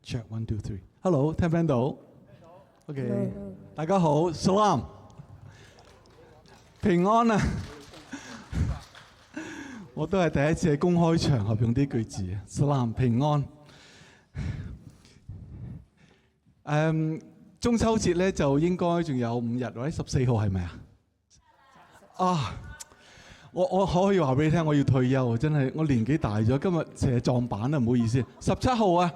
Check 1 2 3。Hello， 聽唔聽到 ？OK， 大家好 ，Salam， 平安啊！我都係第一次喺公開場合用啲句子 ，Salam 平安。中秋節咧就應該仲有5日或者14號係咪啊？啊！我可以話俾你聽，我要退休，真係我年紀大咗，今日成日撞板啊，唔好意思。17號啊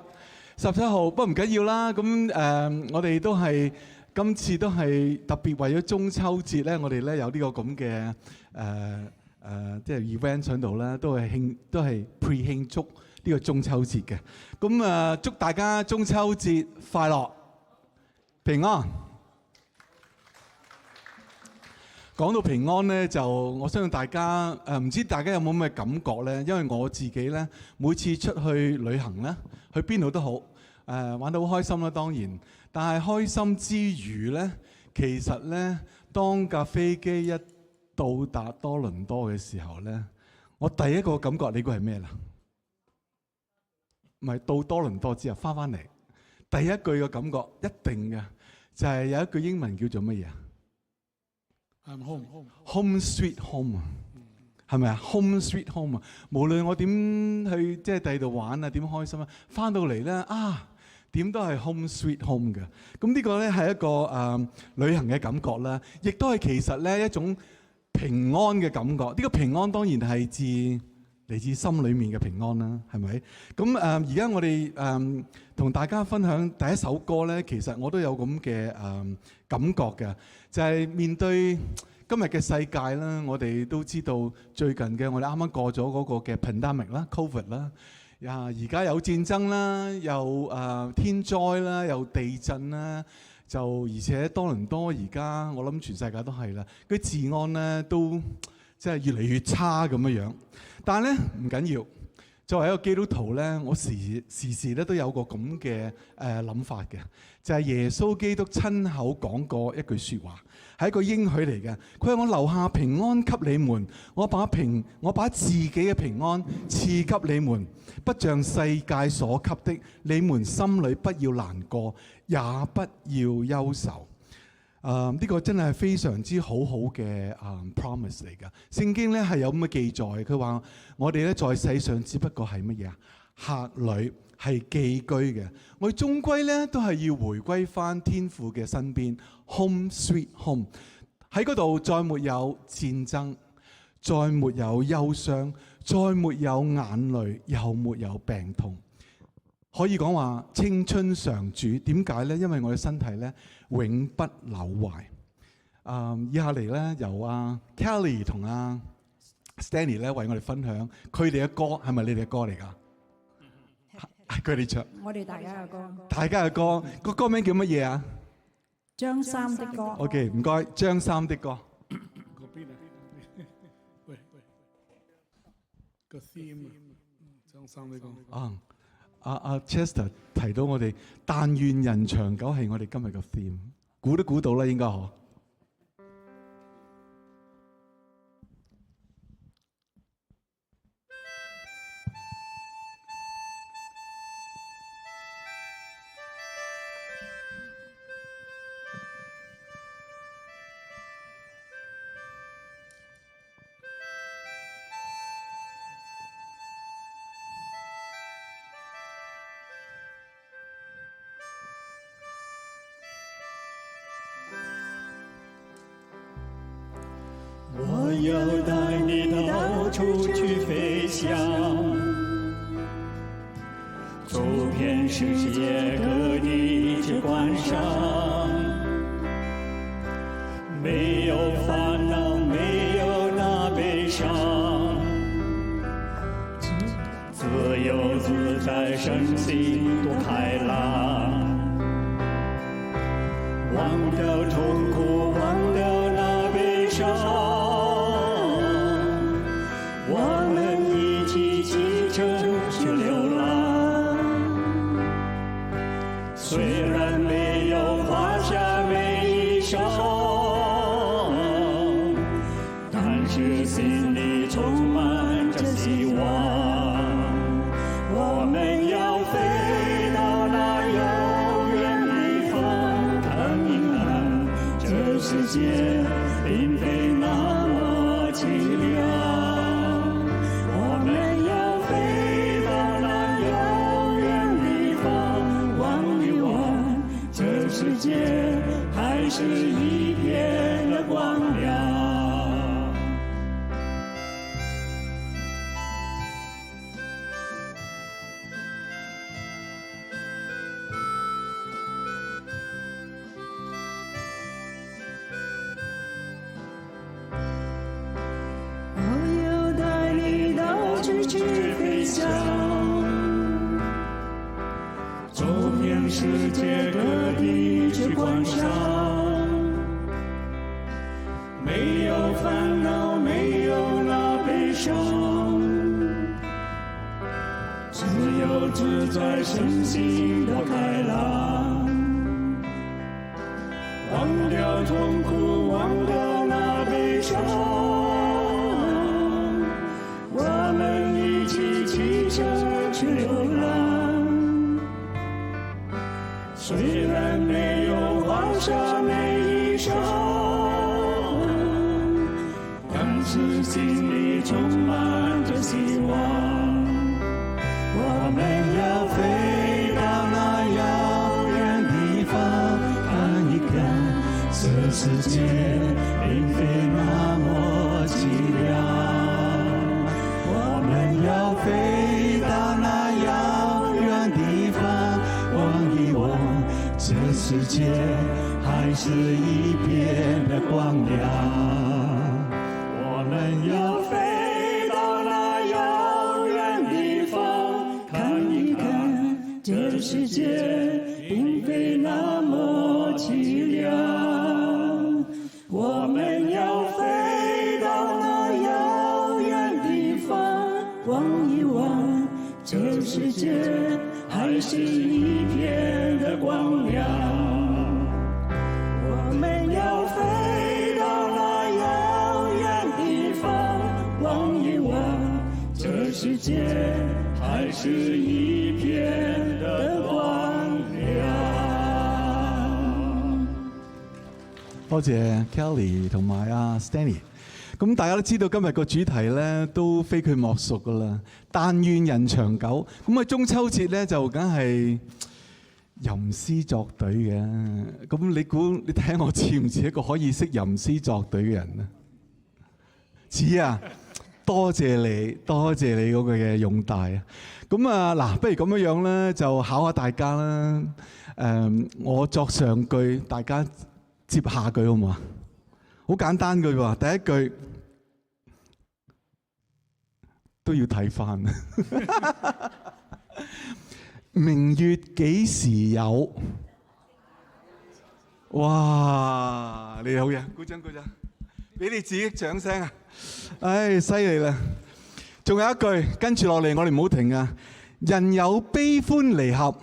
，17號，不過唔緊要啦。咁我哋都係今次都係特別為咗中秋節咧，我哋咧有呢個咁嘅即係 event 喺度啦，都係 pre 慶祝呢個中秋節嘅。咁祝大家中秋節快樂，平安。講到平安咧，就我相信大家唔知大家有冇咩感覺咧？因為我自己咧，每次出去旅行咧，去邊度都好，玩得好開心啦，當然。但係開心之餘咧，其實咧，當架飛機一到達多倫多嘅時候咧，我第一個感覺你估係咩啦？唔係到多倫多之後翻嚟，第一句嘅感覺一定嘅就係有一句英文叫做乜嘢啊？I'm home. Home sweet home 啊，係咪啊 ？Home sweet home 啊，無論我點去即係第二度玩啊，點開心啊，翻到嚟咧啊，點都係 home sweet home 嘅。咁呢個咧係一個旅行嘅感覺啦，亦都係其實咧一種平安嘅感覺。呢個平安當然係嚟自心裏面嘅平安啦，係咪？咁而家我哋同大家分享第一首歌咧，其實我都有咁嘅感覺嘅，就係面對今日嘅世界啦。我哋都知道最近嘅我哋啱啱過咗嗰個嘅 pandemic 啦 ，COVID 啦，而家有戰爭啦，有天災啦，有地震啦，就而且多倫多而家我諗全世界都係啦，佢治安咧都即係越嚟越差咁樣樣。但係咧唔緊要，作為一個基督徒咧，我時時咧都有個咁嘅諗法嘅，就係耶穌基督親口講過一句説話，係一個應許嚟嘅。佢話：我留下平安給你們，我把自己嘅平安賜給你們，不像世界所給的，你們心裏不要難過，也不要憂愁。呢個真係非常之好嘅promise 嚟㗎。聖經咧係有咁嘅記載，佢話我哋咧在世上只不過係乜嘢啊？客旅係寄居嘅，我哋終歸咧都係要回歸翻天父嘅身邊 ，home sweet home。喺嗰度再沒有戰爭，再沒有憂傷，再沒有眼淚，又沒有病痛。可以講話青春常駐，點解咧？因為我哋身體咧永不朽壞。以下嚟咧由Kelly 同Stanley 咧為我哋分享佢哋嘅歌，係咪你哋嘅歌嚟㗎？佢哋唱。我哋大家嘅歌。大家嘅歌，個歌名叫乜嘢啊？張三的歌。OK， 唔該，張三的歌。嗰邊啊？喂，個 theme 張三的歌。Chester 提到我哋但願人長久係我哋今日嘅 theme， 估都估到啦，應該嗬。我要帶你到處去飛翔，走遍世界各地去觀賞，沒有煩惱，沒有那悲傷，自由自在，身心多開朗，忘掉痛苦，忘掉那悲傷。我們一起啟程去流浪，雖然沒有華夏美衣裳，但是心裡充滿着希望。我們要飛到那亮。我们要飞到那遥远地方，望一望，这世界还是一片的光亮。我要带你到处去飞翔，走遍世界各地去观赏，没有烦恼，没有那悲伤，只有自在身心的开朗，忘掉痛苦，忘掉那悲伤，我们一起骑车去流浪。虽然没有黄沙没衣裳，但是心里充满着希望。我们要飞到那遥远地方，看一看这世界并非那么凄凉。我们要飞到那遥远地方，望一望，这世界还是一片的光亮。我们要飞到那遥远地方，看一看，这世界并非那么凄凉。我们要飞到那遥远地方，望一望，这世界还是一片的光亮。我们要飞到那遥远地方，望一望，这世界还是一片的光亮。多謝 Kelly 同埋阿 Stanley。咁大家都知道今日個主題咧都非佢莫屬噶啦，但願人長久。咁啊中秋節咧就梗係吟詩作對嘅。咁你估你睇我似唔似一個可以識吟詩作對嘅人啊？似啊！多謝你，多謝你嗰個嘅擁戴啊！咁啊嗱，不如咁樣樣咧，就考下大家啦。我作上句，大家接下句好唔好啊？好簡單句喎，第一句都要睇返。明月幾時有？哇！你好嘢，鼓掌鼓掌，俾你自己掌聲啊！唉，犀利啦！仲有一句跟住落嚟，我哋唔好停啊！人有悲歡離合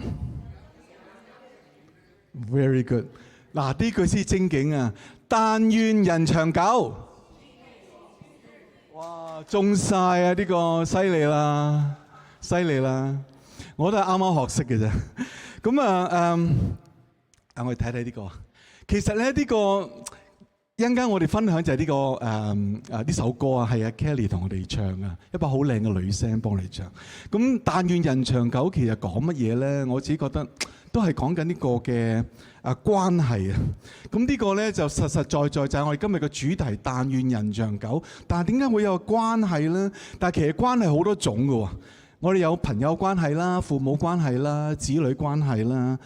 ，very good。嗱，呢句先正經啊！但願人長久。哇，中晒啊！呢個犀利啦，犀利啦！我都係啱啱學識嘅啫。咁啊，我哋睇睇呢個。其實咧，呢個一陣間我哋分享就係呢個呢首歌啊，係阿 Kelly 同我哋唱啊，一把好靚嘅女聲幫你唱。咁但願人長久其實講乜嘢咧？我自己覺得都係講緊呢個嘅關係啊。咁呢個咧就實實在在就係我哋今日嘅主題，但願人長久。但係點解會有關係咧？但係其實關係好多種㗎喎。我哋有朋友關係啦、父母關係啦、子女關係啦，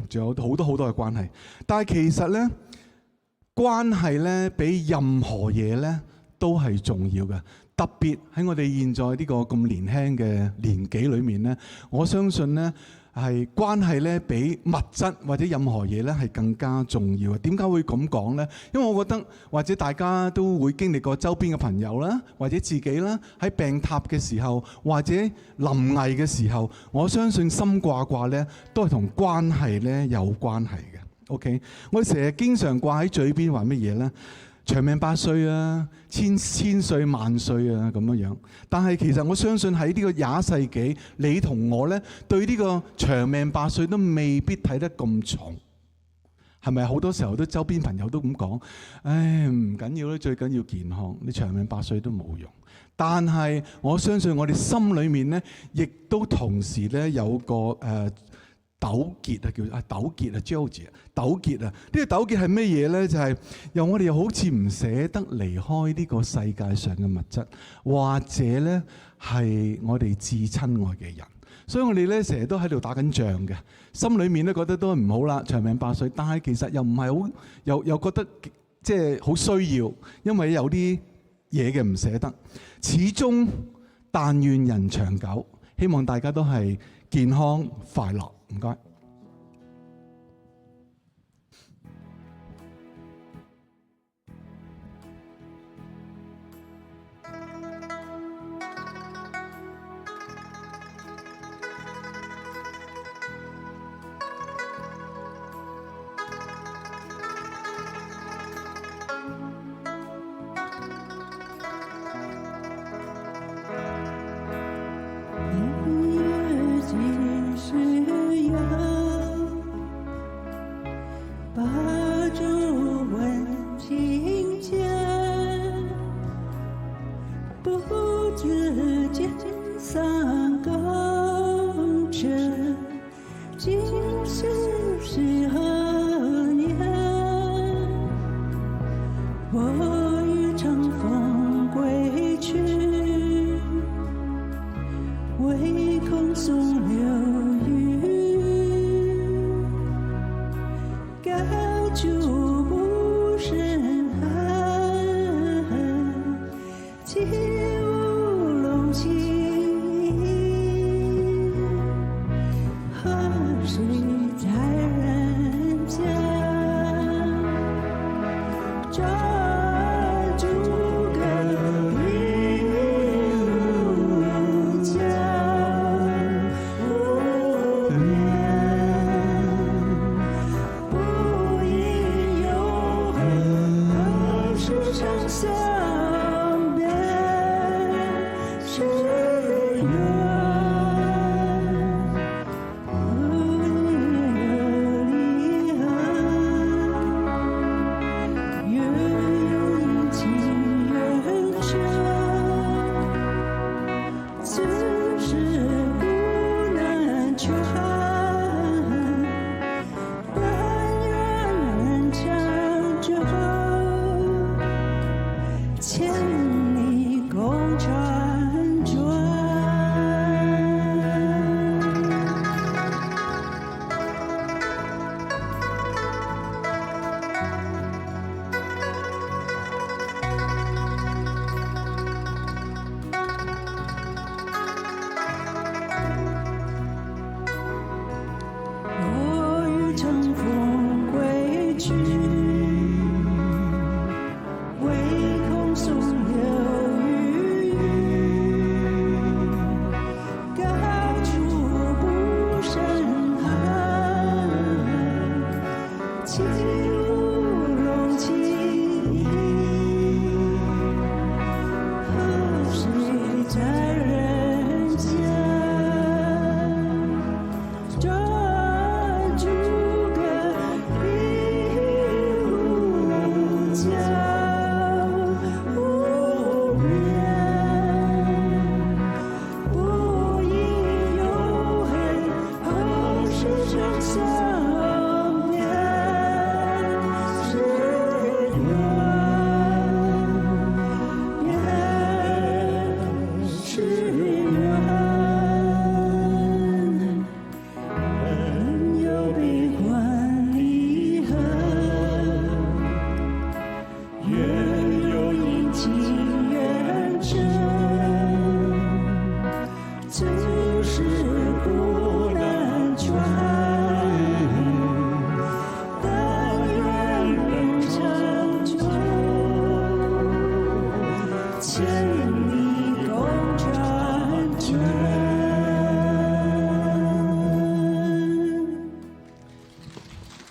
仲有好多好多嘅關係。但係其實咧，關係咧比任何嘢咧都係重要嘅。特別喺我哋現在呢個咁年輕嘅年紀裏面咧，我相信咧係關係咧比物質或者任何嘢咧係更加重要嘅。點解會咁講咧？因為我覺得或者大家都會經歷過周邊嘅朋友啦，或者自己啦，喺病榻嘅時候，或者臨危嘅時候，我相信心掛掛咧都係同關係咧有關係嘅。OK， 我哋成日經常掛喺嘴邊話乜嘢咧？長命百歲啊，千歲萬歲啊咁樣樣。但係其實我相信喺呢個21世紀，你同我咧對呢個長命百歲都未必睇得咁重。係咪好多時候都周邊朋友都咁講？唉，唔緊要啦，最緊要健康，你長命百歲都冇用。但係我相信我哋心裏面咧，亦都同時咧有個糾結啊，叫糾結啊 ，George 啊，糾結啊。呢個糾結係咩嘢咧？就係我哋又好似唔捨得離開呢個世界上嘅物質，或者咧係我哋至親愛嘅人。所以我哋咧成日都喺度打緊仗嘅，心裏面咧覺得都唔好啦，長命百歲。但係其實又唔係好，又覺得即係好需要，因為有啲嘢嘅唔捨得。始終但願人長久，希望大家都係健康快樂。唔該。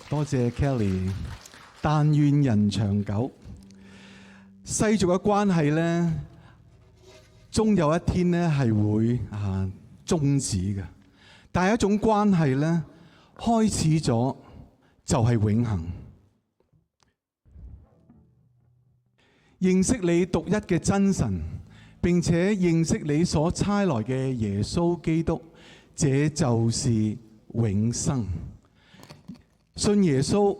多謝 Kelly， 但願人長久。世俗嘅關係咧，終有一天咧係會終止嘅。但係一種關係咧，開始咗就係永恆。認識你獨一嘅真神，並且認識你所差來嘅耶穌基督，這就是永生。信耶穌，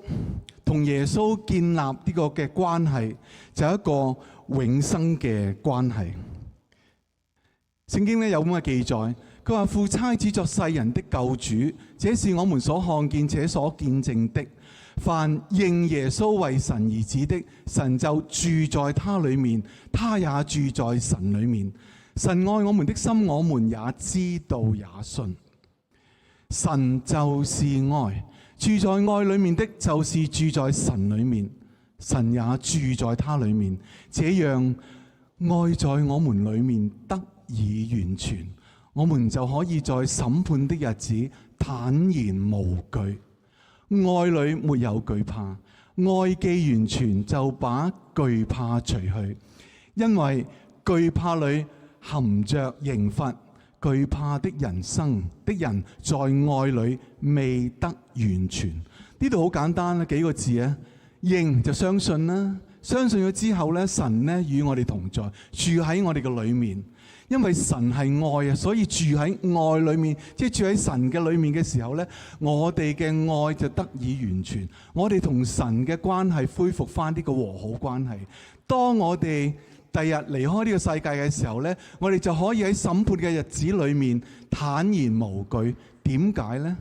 同耶穌建立呢個嘅關係，就係一個永生嘅關係。聖經有咁嘅記載，佢話父差子作世人的救主，這是我們所看見且所見證的。凡認耶穌為神兒子的，神就住在他裏面，他也住在神裏面。神愛我們的心，我們也知道也信。神就是愛，住在愛裏面的，就是住在神裏面，神也住在他裏面。這樣愛在我們裏面得以完全，我們就可以在審判的日子坦然無懼。愛裏沒有懼怕，愛既完全，就把懼怕除去，因為懼怕裏含着刑罰。懼怕的人在愛裏未得完全。呢度好簡單啦，幾個字啊，認就相信啦，相信咗之後咧，神咧與我哋同在，住喺我哋嘅裏面。因為神係愛啊，所以住喺愛裏面，即係住喺神嘅裏面嘅時候咧，我哋嘅愛就得以完全，我哋同神嘅關係恢復翻呢個和好關係。當我哋第日離開呢個世界嘅時候咧，我哋就可以喺審判嘅日子裏面坦然無懼。點解咧？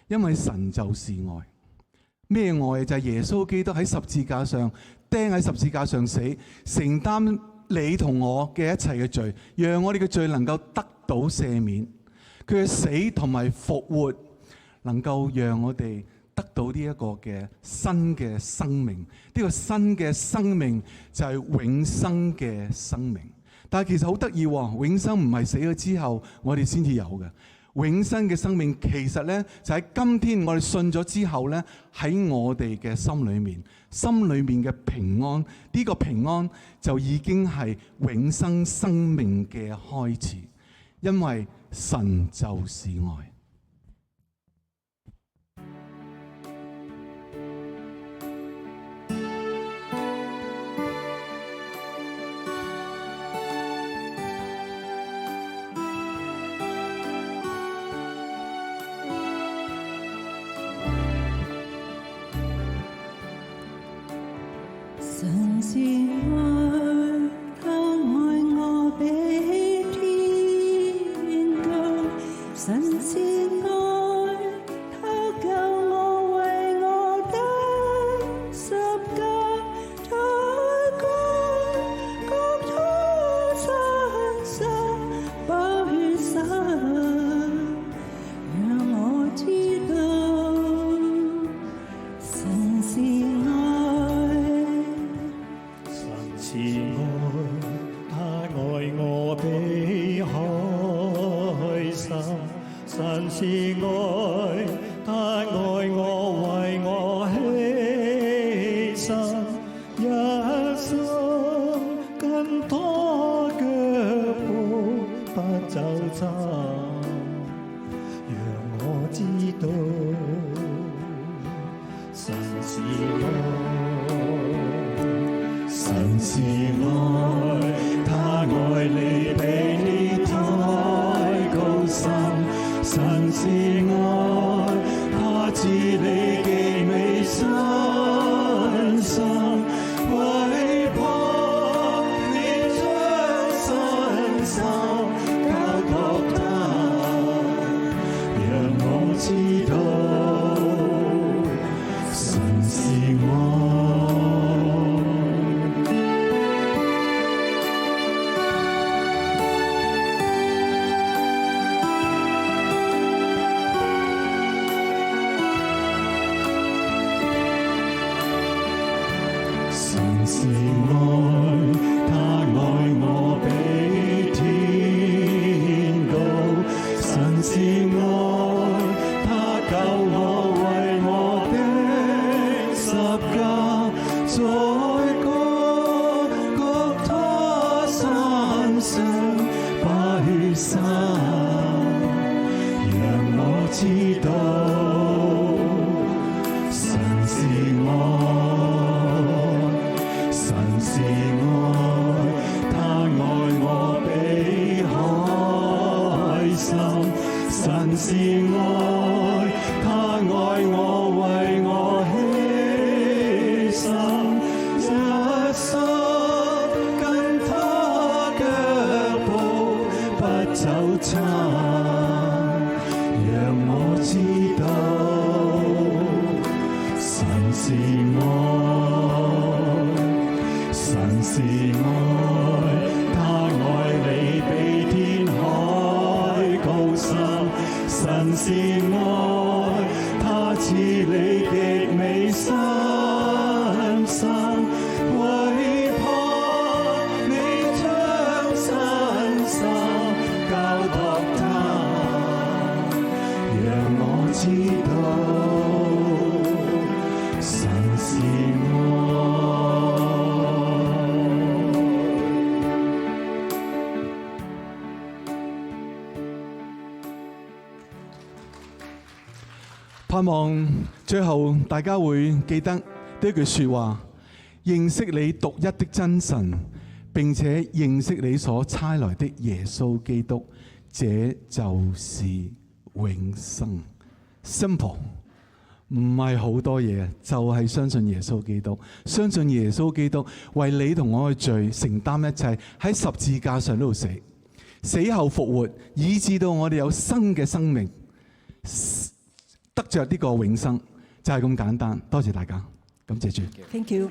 因為神就是愛。咩愛？就係耶穌基督喺十字架上釘喺十字架上死，承擔你同我嘅一切嘅罪，讓我哋嘅罪能夠得到赦免。佢嘅死同埋復活，能夠讓我哋得到呢一個嘅新嘅生命。呢個新嘅生命就係永生嘅生命。但係其實好得意喎，永生唔係死咗之後我哋先至有嘅。永生嘅生命其實咧就喺今天我哋信咗之後咧，喺我哋嘅心裏面嘅平安，呢個平安就已經係永生生命嘅開始，因為神就是愛。神是愛，他愛我比天高。神是愛，他救我為我釘十架，在各他身上寶血灑，讓我知道神是愛。是愛，他愛我比海深。神是愛，他愛我為我犧牲，一生跟他腳步不走差，讓我知道神是愛。神是愛，他愛你比你太高深。神是愛，他知你既未身心，為怕你將身心交託他，讓我知道神是愛。是愛，他愛我比天高。神是愛，他救我為我釘十架，在各他身上把血灑，讓我知道神走親，讓我知道神是愛，神是愛，他愛你比天海高深，神是愛，他賜你極美身心，為怕你將身心交託他，讓我知道神是愛。盼望最後大家會記得呢句説話：認識你獨一的真神，並且認識你所差來的耶穌基督，這就是永生。Simple， 唔係好多嘢，就係相信耶穌基督，相信耶穌基督為你同我嘅罪承擔一切，喺十字架上度死，死後復活，以致到我哋有新嘅生命，得着呢個永生，就係咁簡單。多謝大家，感謝主。Thank you.